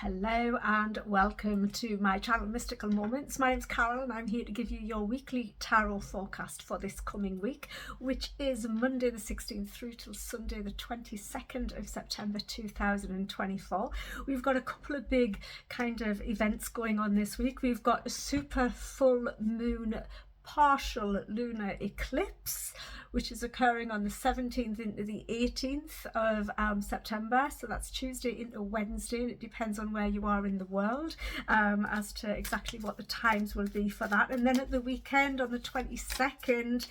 Hello and welcome to my channel Mystical Moments. My name's Carol and I'm here to give you your weekly tarot forecast for this coming week, which is Monday the 16th through till Sunday the 22nd of September 2024. We've got a couple of big kind of events going on this week. We've got a super full moon partial lunar eclipse, which is occurring on the 17th into the 18th of September. So that's Tuesday into Wednesday, and it depends on where you are in the world as to exactly what the times will be for that. And then at the weekend on the 22nd,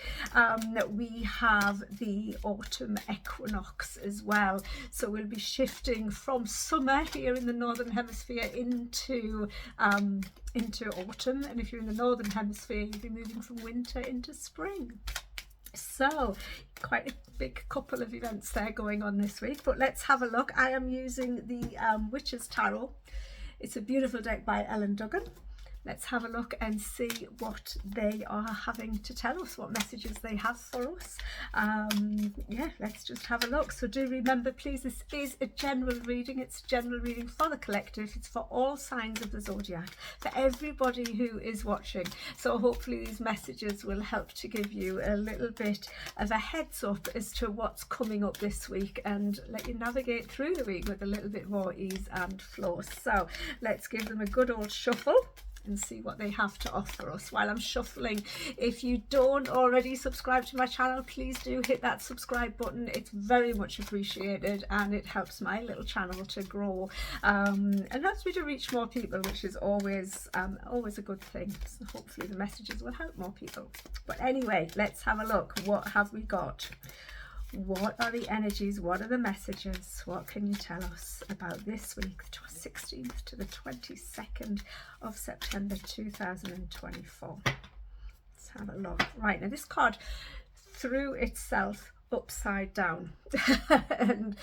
we have the autumn equinox as well. So we'll be shifting from summer here in the Northern Hemisphere into autumn, and if you're in the Northern Hemisphere, you'll be moving from winter into spring. So quite a big couple of events there going on this week, but let's have a look. I am using the WitchesTarot. It's a beautiful deck by Dugan. Let's have a look and see what they are having to tell us, what messages they have for us. Yeah, let's just have a look. So do remember, please, this is a general reading. It's a general reading for the collective. It's for all signs of the zodiac, for everybody who is watching. So hopefully these messages will help to give you a little bit of a heads up as to what's coming up this week and let you navigate through the week with a little bit more ease and flow. So let's give them a good old shuffle and see what they have to offer us. While I'm shuffling, if you don't already subscribe to my channel, please do hit that subscribe button. It's very much appreciated and it helps my little channel to grow and helps me to reach more people, which is always a good thing. So hopefully the messages will help more people. But anyway, let's have a look. What have we got? What are the energies? What are the messages? What can you tell us about this week, the 16th to the 22nd of September 2024? Let's have a look. Right, now this card threw itself upside down and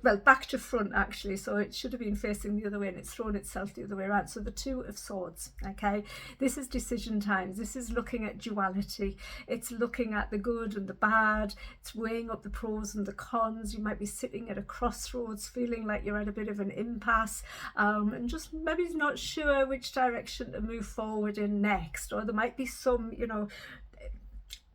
well, back to front actually, so it should have been facing the other way and it's thrown itself the other way around. So the Two of Swords, okay, this is decision times. This is looking at duality. It's looking at the good and the bad. It's weighing up the pros and the cons. You might be sitting at a crossroads feeling like you're at a bit of an impasse and just maybe not sure which direction to move forward in next, or there might be some, you know,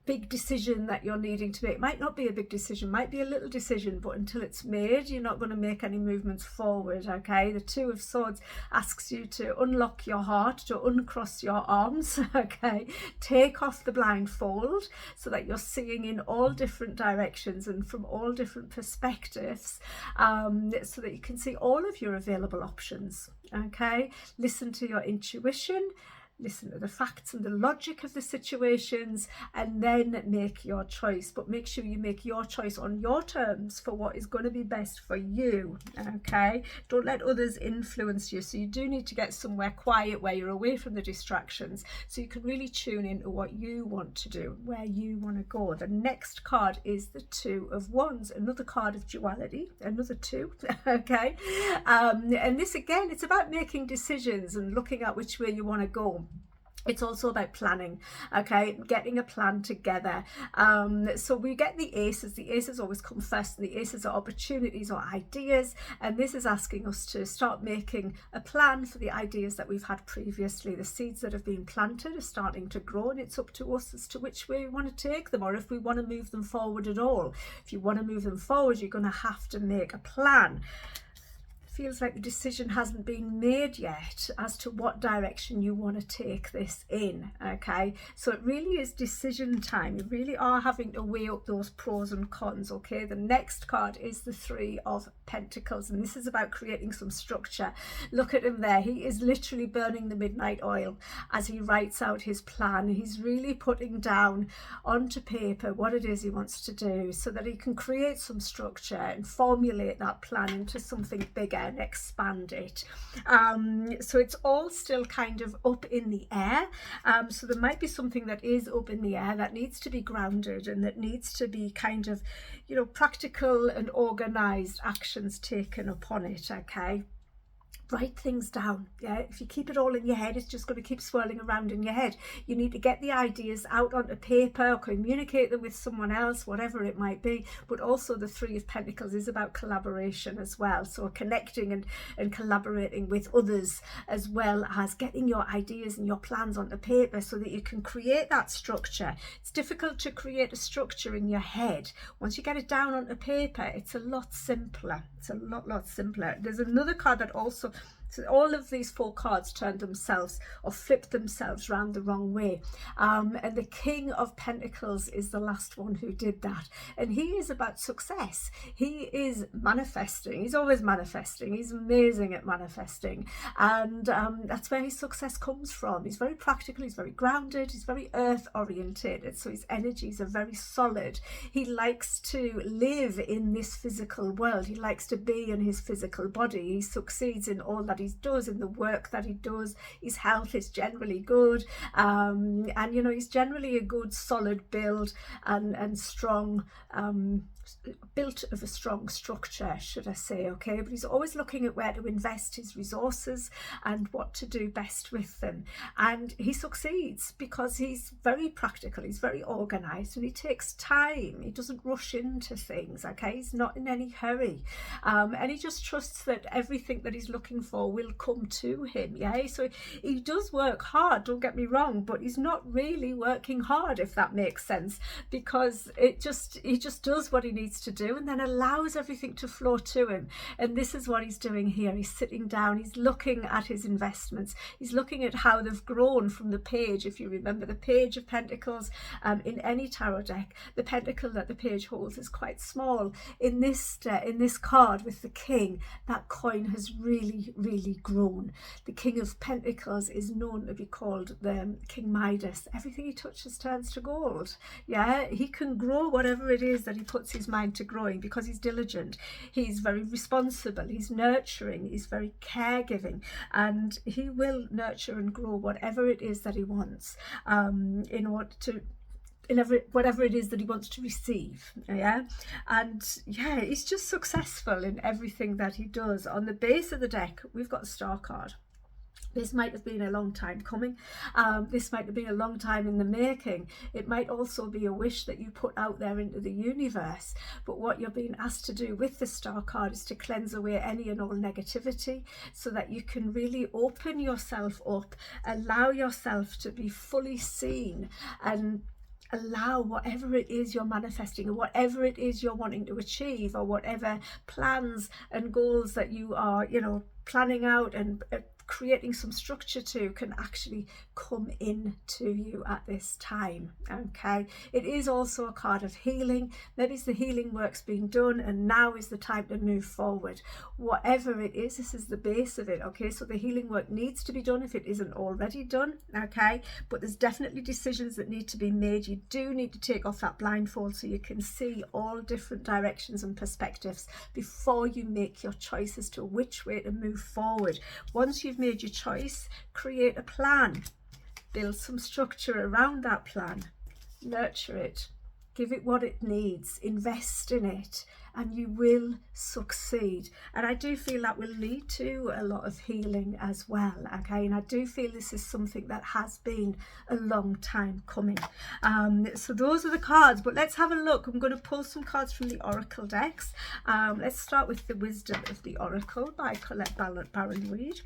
big decision that you're needing to make. It might not be a big decision, might be a little decision, but until it's made, you're not going to make any movements forward, okay? The Two of Swords asks you to unlock your heart, to uncross your arms, okay? Take off the blindfold so that you're seeing in all different directions and from all different perspectives, so that you can see all of your available options, okay? Listen to your intuition. Listen to the facts and the logic of the situations and then make your choice, but make sure you make your choice on your terms for what is going to be best for you, okay? Don't let others influence you. So you do need to get somewhere quiet where you're away from the distractions so you can really tune into what you want to do, where you want to go. The next card is the Two of Wands, another card of duality, another two, okay? And this again, it's about making decisions and looking at which way you want to go. It's also about planning, okay, getting a plan together. So we get the aces. The aces always come first. The aces are opportunities or ideas, and this is asking us to start making a plan for the ideas that we've had previously. The seeds that have been planted are starting to grow, and it's up to us as to which way we want to take them, or if we want to move them forward at all. If you want to move them forward, you're going to have to make a plan. Feels like the decision hasn't been made yet as to what direction you want to take this in, okay? So it really is decision time. You really are having to weigh up those pros and cons, okay? The next card is the Three of Pentacles, and this is about creating some structure. Look at him there. He is literally burning the midnight oil as he writes out his plan. He's really putting down onto paper what it is he wants to do so that he can create some structure and formulate that plan into something bigger and expand it. So it's all still kind of up in the air. So there might be something that is up in the air that needs to be grounded and that needs to be kind of, you know, practical and organized actions taken upon it, okay? Write things down. Yeah, if you keep it all in your head, it's just going to keep swirling around in your head. You need to get the ideas out onto paper or communicate them with someone else, whatever it might be. But also the Three of Pentacles is about collaboration as well, so connecting and collaborating with others, as well as getting your ideas and your plans onto paper so that you can create that structure. It's difficult to create a structure in your head. Once you get it down onto paper, it's a lot simpler. It's a lot simpler. There's another card that also, so all of these 4 cards turned themselves or flipped themselves round the wrong way. And the King of Pentacles is the last one who did that. And he is about success. He is manifesting. He's always manifesting. He's amazing at manifesting. And that's where his success comes from. He's very practical. He's very grounded. He's very earth orientated. So his energies are very solid. He likes to live in this physical world. He likes to be in his physical body. He succeeds in all that he does, in the work that he does. His health is generally good, and you know, he's generally a good solid build and strong, built of a strong structure, should I say, okay? But he's always looking at where to invest his resources and what to do best with them, and he succeeds because he's very practical, he's very organized, and he takes time. He doesn't rush into things, okay? He's not in any hurry, and he just trusts that everything that he's looking for will come to him. Yeah, so he does work hard, don't get me wrong, but he's not really working hard, if that makes sense, because he just does what he needs to do and then allows everything to flow to him. And this is what he's doing here. He's sitting down, he's looking at his investments, he's looking at how they've grown from the page. If you remember the Page of Pentacles, in any tarot deck, the pentacle that the page holds is quite small. In this card with the King, that coin has really grown. The King of Pentacles is known to be called the King Midas. Everything he touches turns to gold. Yeah, he can grow whatever it is that he puts his mind to growing because he's diligent, he's very responsible, he's nurturing, he's very caregiving, and he will nurture and grow whatever it is that he wants, in order to whatever it is that he wants to receive. Yeah, and yeah, he's just successful in everything that he does. On the base of the deck, we've got the Star card. This might have been a long time coming. This might have been a long time in the making. It might also be a wish that you put out there into the universe. But what you're being asked to do with the Star card is to cleanse away any and all negativity so that you can really open yourself up, allow yourself to be fully seen, and allow whatever it is you're manifesting, or whatever it is you're wanting to achieve, or whatever plans and goals that you are, you know, planning out and creating some structure to, can actually come in to you at this time. Okay, it is also a card of healing. Maybe it's the healing work's been done and now is the time to move forward. Whatever it is, this is the base of it. Okay, so the healing work needs to be done if it isn't already done. Okay, but there's definitely decisions that need to be made. You do need to take off that blindfold so you can see all different directions and perspectives before you make your choice as to which way to move forward. Once you've made your choice, create a plan, build some structure around that plan, nurture it, give it what it needs, invest in it, and you will succeed. And I do feel that will lead to a lot of healing as well. Okay, and I do feel this is something that has been a long time coming. So those are the cards, but let's have a look. I'm going to pull some cards from the Oracle decks. Let's start with the Wisdom of the Oracle by Colette Reid.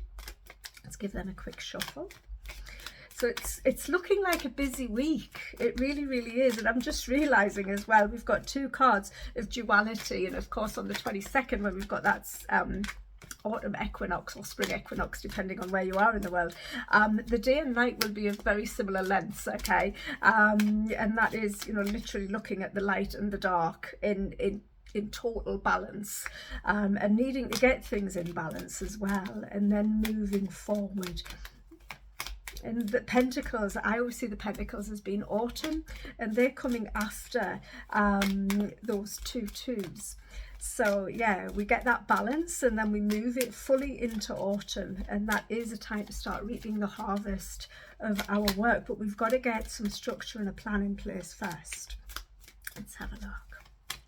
Let's give them a quick shuffle. So it's looking like a busy week. It really is. And I'm just realizing as well, we've got 2 cards of duality, and of course on the 22nd, when we've got that autumn equinox or spring equinox, depending on where you are in the world, the day and night will be of very similar lengths. Okay, and that is, you know, literally looking at the light and the dark in total balance, and needing to get things in balance as well, and then moving forward. And the Pentacles, I always see the Pentacles as being autumn, and they're coming after those 2 twos. So yeah, we get that balance and then we move it fully into autumn, and that is a time to start reaping the harvest of our work. But we've got to get some structure and a plan in place first. Let's have a look.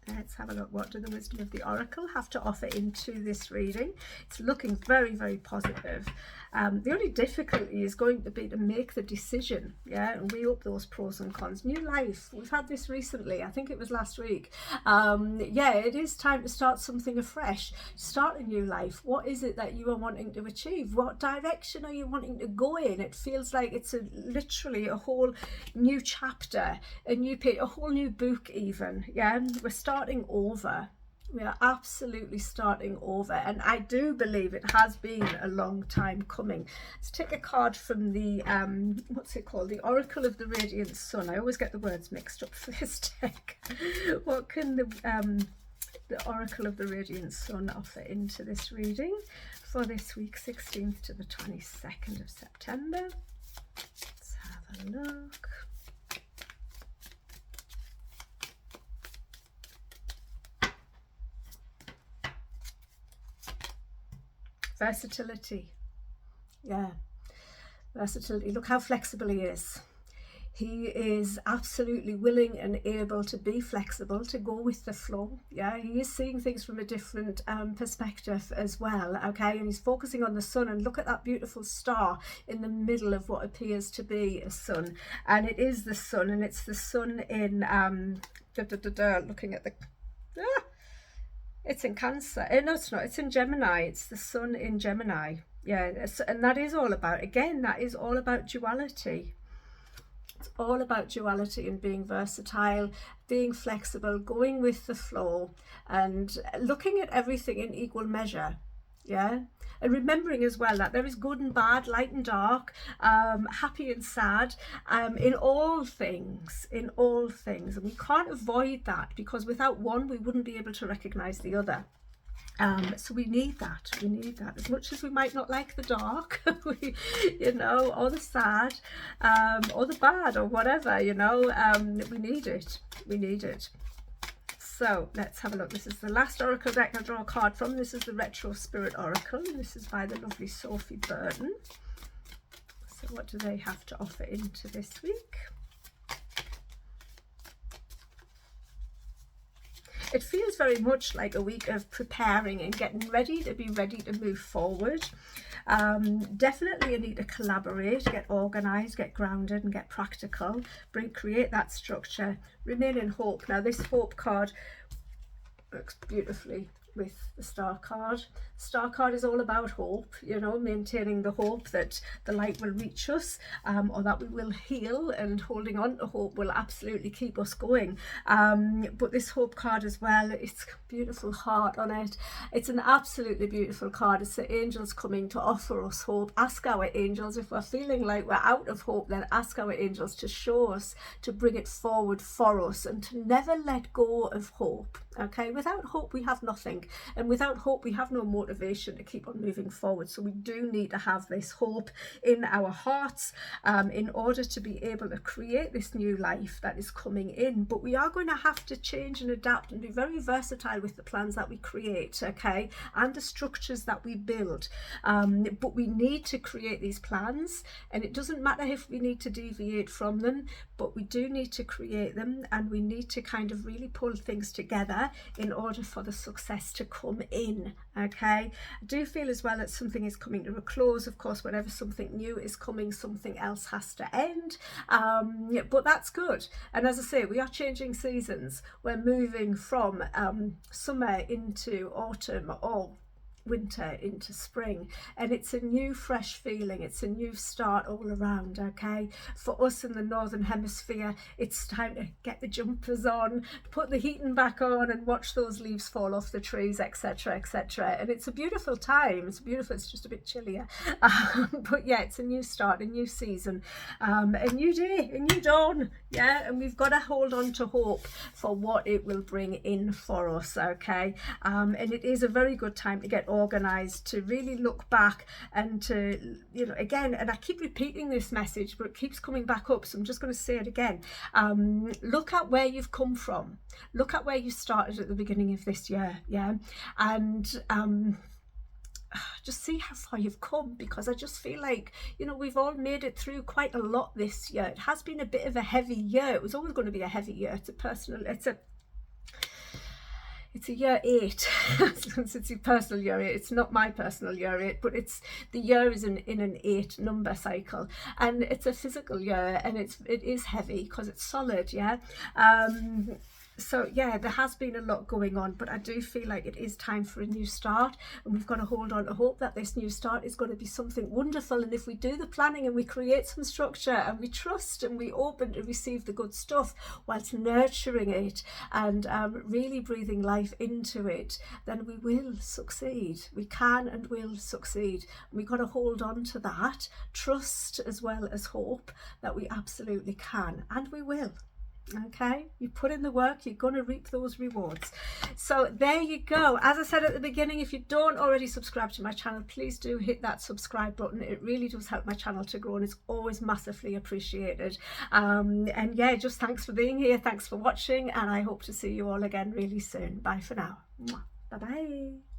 Let's have a look. What do the wisdom of the Oracle have to offer into this reading? It's looking very, very positive. The only difficulty is going to be to make the decision, yeah, and weigh up those pros and cons. New life. We've had this recently. I think it was last week. Yeah, it is time to start something afresh. Start a new life. What is it that you are wanting to achieve? What direction are you wanting to go in? It feels like it's literally a whole new chapter, a new page, a whole new book even. Yeah, we're starting over. We are absolutely starting over, and I do believe it has been a long time coming. Let's take a card from the what's it called, the Oracle of the Radiant Sun. I always get the words mixed up for this deck. What can the Oracle of the Radiant Sun offer into this reading for this week, 16th to the 22nd of September? Let's have a look. Versatility. Yeah, versatility. Look how flexible he is. He is absolutely willing and able to be flexible, to go with the flow. Yeah, he is seeing things from a different perspective as well. Okay, and he's focusing on the sun, and look at that beautiful star in the middle of what appears to be a sun, and it is the sun, and it's the sun in looking at the it's in Cancer. No, it's not. It's in Gemini. It's the sun in Gemini. Yeah, and that is all about, again, that is all about duality. It's all about duality and being versatile, being flexible, going with the flow, and looking at everything in equal measure. Yeah, and remembering as well that there is good and bad, light and dark, happy and sad, in all things, and we can't avoid that, because without one we wouldn't be able to recognize the other. So we need that, as much as we might not like the dark, you know, or the sad, or the bad, or whatever, you know, we need it. So let's have a look. This is the last Oracle deck I'll draw a card from. This is the Retro Spirit Oracle. This is by the lovely Sophie Burton. So what do they have to offer into this week? It feels very much like a week of preparing and getting ready to move forward. Definitely you need to collaborate, get organised, get grounded and get practical, create that structure, remain in hope. Now this hope card works beautifully with the star card. Star card is all about hope, you know, maintaining the hope that the light will reach us, or that we will heal, and holding on to hope will absolutely keep us going. But this hope card as well, it's a beautiful heart on it. It's an absolutely beautiful card. It's the angels coming to offer us hope. Ask our angels, if we're feeling like we're out of hope, then ask our angels to show us, to bring it forward for us, and to never let go of hope. Okay, without hope we have nothing, and without hope we have no motivation to keep on moving forward. So we do need to have this hope in our hearts, in order to be able to create this new life that is coming in. But we are going to have to change and adapt and be very versatile with the plans that we create, okay, and the structures that we build. But we need to create these plans, and it doesn't matter if we need to deviate from them, but we do need to create them, and we need to kind of really pull things together in order for the success to come in. Okay, I do feel as well that something is coming to a close. Of course, whenever something new is coming, something else has to end, but that's good. And as I say, we are changing seasons. We're moving from summer into autumn, or winter into spring, and it's a new fresh feeling. It's a new start all around. Okay, for us in the northern hemisphere, it's time to get the jumpers on, put the heating back on, and watch those leaves fall off the trees, etc, etc. And it's a beautiful time. It's beautiful. It's just a bit chillier, but yeah, it's a new start, a new season, a new day, a new dawn. Yeah, and we've got to hold on to hope for what it will bring in for us. Okay, and it is a very good time to get organized, to really look back, and to, you know, again, and I keep repeating this message, but it keeps coming back up, so I'm just going to say it again. Look at where you've come from. Look at where you started at the beginning of this year. Yeah, and just see how far you've come, because I just feel like, you know, we've all made it through quite a lot this year. It has been a bit of a heavy year. It was always going to be a heavy year. It's a it's a year 8. It's your personal year 8. It's not my personal year 8, but it's the year is in an 8 number cycle, and it's a physical year, and it is heavy because it's solid. Yeah. So yeah, there has been a lot going on, but I do feel like it is time for a new start, and we've got to hold on to hope that this new start is going to be something wonderful. And if we do the planning and we create some structure and we trust and we open to receive the good stuff whilst nurturing it and really breathing life into it, then we will succeed. We can and will succeed. We've got to hold on to that trust as well as hope that we absolutely can, and we will. Okay, you put in the work, you're going to reap those rewards. So there you go. As I said at the beginning, if you don't already subscribe to my channel, please do hit that subscribe button. It really does help my channel to grow, and it's always massively appreciated. And yeah, just thanks for being here, thanks for watching, and I hope to see you all again really soon. Bye for now. Bye bye.